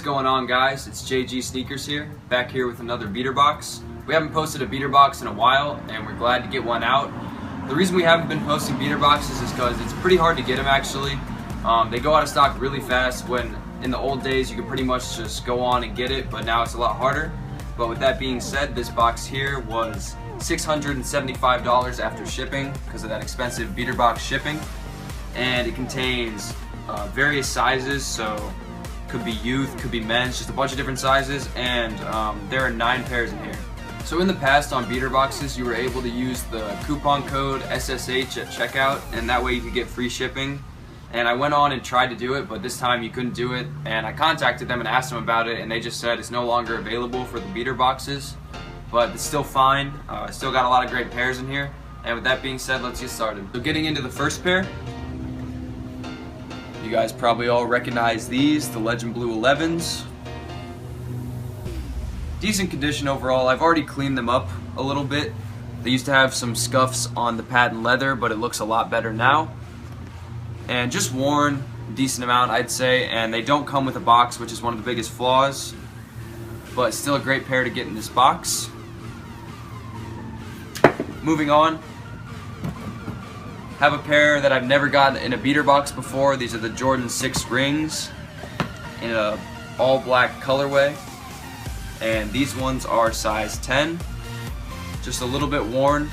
going on, guys? It's JG Sneakers here, back here with another beater box. We haven't posted a beater box in a while, and we're glad to get one out. The reason we haven't been posting beater boxes is because it's pretty hard to get them, actually. They go out of stock really fast, when in the old days you could pretty much just go on and get it, but now it's a lot harder. But with that being said, this box here was $675 after shipping because of that expensive beater box shipping. And it contains various sizes, so could be youth, could be men's, just a bunch of different sizes, and there are 9 pairs in here. So in the past on beater boxes, you were able to use the coupon code SSH at checkout, and that way you could get free shipping. And I went on and tried to do it, but this time you couldn't do it, and I contacted them and asked them about it, and they just said it's no longer available for the beater boxes, but it's still fine. Still got a lot of great pairs in here. And with that being said, let's get started. So getting into the first pair, you guys probably all recognize these, the Legend Blue 11s. Decent condition overall. I've already cleaned them up a little bit. They used to have some scuffs on the patent leather, but it looks a lot better now. And just worn a decent amount, I'd say, and they don't come with a box, which is one of the biggest flaws, but still a great pair to get in this box. Moving on, have a pair that I've never gotten in a beater box before. These are the Jordan 6 rings in a all black colorway, and these ones are size 10, just a little bit worn.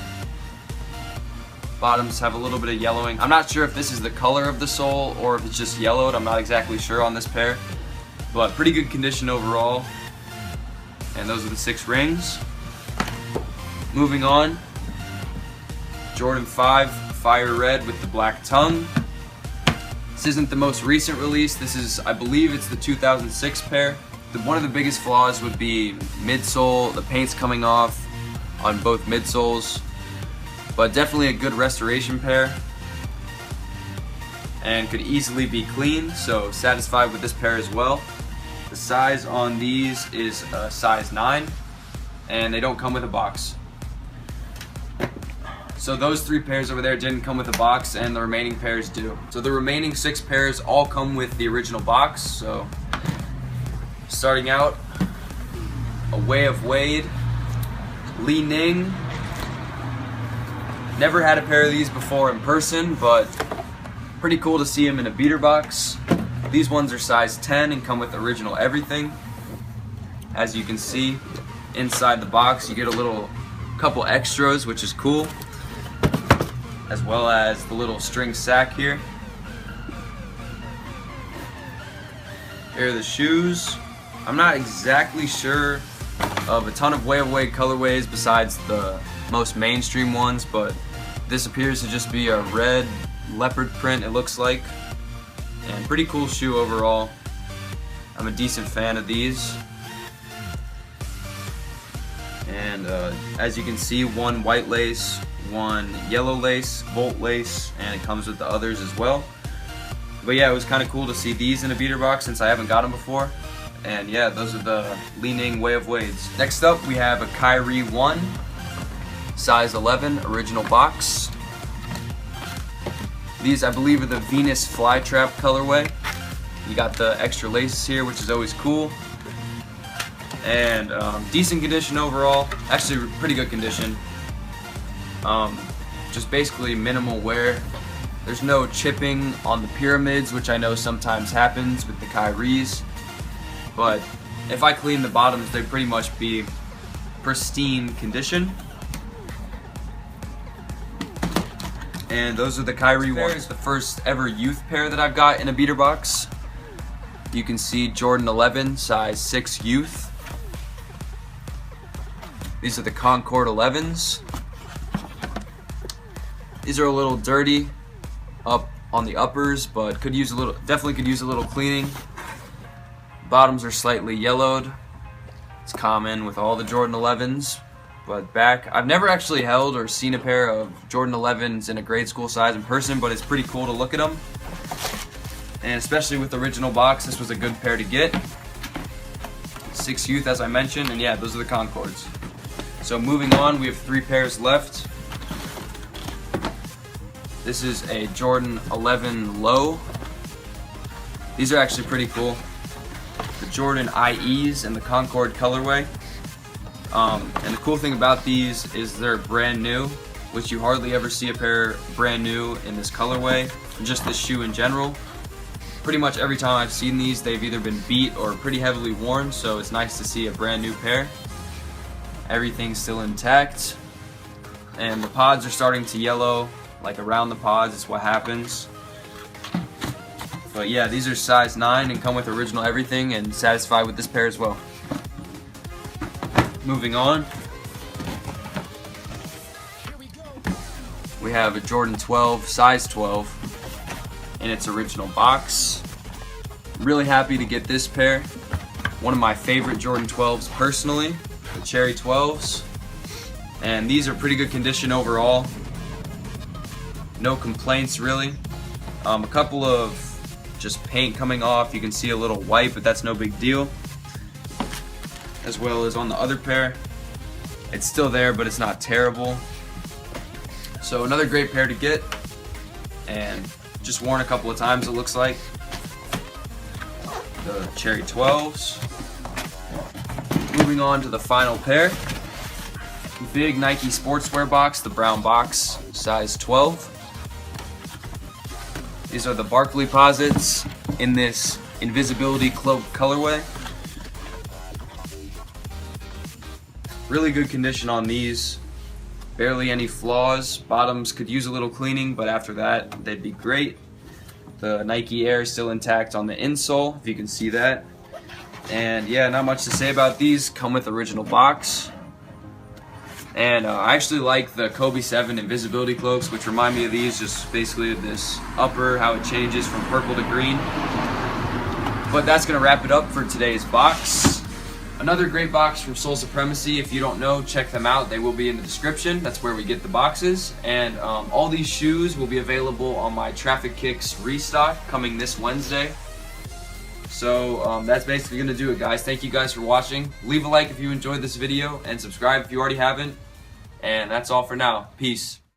Bottoms have a little bit of yellowing. I'm not sure if this is the color of the sole or if it's just yellowed. I'm not exactly sure on this pair, but pretty good condition overall. And those are the 6 rings. Moving on, Jordan 5 Fire Red with the black tongue. This isn't the most recent release. This is, I believe it's the 2006 pair. One of the biggest flaws would be midsole. The paint's coming off on both midsoles, but definitely a good restoration pair and could easily be cleaned, so satisfied with this pair as well. The size on these is size 9, and they don't come with a box. So those 3 pairs over there didn't come with a box, and the remaining pairs do. So the remaining 6 pairs all come with the original box. So starting out, a Way of Wade, Li Ning. Never had a pair of these before in person, but pretty cool to see them in a beater box. These ones are size 10 and come with original everything. As you can see, inside the box you get a couple extras, which is cool, as well as the little string sack here. Here are the shoes. I'm not exactly sure of a ton of Way of Wade colorways besides the most mainstream ones, but this appears to just be a red leopard print, it looks like, and pretty cool shoe overall. I'm a decent fan of these. And as you can see, 1 white lace, 1 yellow lace, Volt lace, and it comes with the others as well. But yeah, it was kind of cool to see these in a beater box since I haven't got them before. And yeah, those are the Li Ning Way of Wades. Next up, we have a Kyrie 1, size 11, original box. These, I believe, are the Venus Flytrap colorway. You got the extra laces here, which is always cool. And decent condition overall. Actually, pretty good condition. Just basically minimal wear. There's no chipping on the pyramids, which I know sometimes happens with the Kyries. But if I clean the bottoms, they'd pretty much be pristine condition. And those are the Kyrie ones. The first ever youth pair that I've got in a beater box. You can see Jordan 11, size 6 youth. These are the Concord 11s. These are a little dirty up on the uppers, but definitely could use a little cleaning. Bottoms are slightly yellowed. It's common with all the Jordan 11s. But back, I've never actually held or seen a pair of Jordan 11s in a grade school size in person, but it's pretty cool to look at them. And especially with the original box, this was a good pair to get. 6 youth, as I mentioned, and yeah, those are the Concords. So moving on, we have 3 pairs left. This is a Jordan 11 Low. These are actually pretty cool. The Jordan IEs in the Concord colorway. And the cool thing about these is they're brand new, which you hardly ever see a pair brand new in this colorway, just this shoe in general. Pretty much every time I've seen these, they've either been beat or pretty heavily worn, so it's nice to see a brand new pair. Everything's still intact, and the pods are starting to yellow, like around the pods, it's what happens. But yeah, these are size 9 and come with original everything, and satisfied with this pair as well. Moving on, we have a Jordan 12, size 12, in its original box. Really happy to get this pair. One of my favorite Jordan 12s personally, the Cherry 12s. And these are pretty good condition overall. No complaints really. A couple of just paint coming off. You can see a little white, but that's no big deal. As well as on the other pair. It's still there, but it's not terrible. So another great pair to get, and just worn a couple of times it looks like. The Cherry 12s. Moving on to the final pair. Big Nike sportswear box, the brown box, size 12. These are the Barkley Posits in this invisibility cloak colorway. Really good condition on these. Barely any flaws. Bottoms could use a little cleaning, but after that, they'd be great. The Nike Air is still intact on the insole, if you can see that. And yeah, not much to say about these. Come with original box. And I actually like the Kobe 7 invisibility cloaks, which remind me of these, just basically this upper, how it changes from purple to green. But that's going to wrap it up for today's box. Another great box from Supremacy. If you don't know, check them out. They will be in the description. That's where we get the boxes. And all these shoes will be available on my Traffic Kicks restock coming this Wednesday. So that's basically going to do it, guys. Thank you guys for watching. Leave a like if you enjoyed this video, and subscribe if you already haven't. And that's all for now. Peace.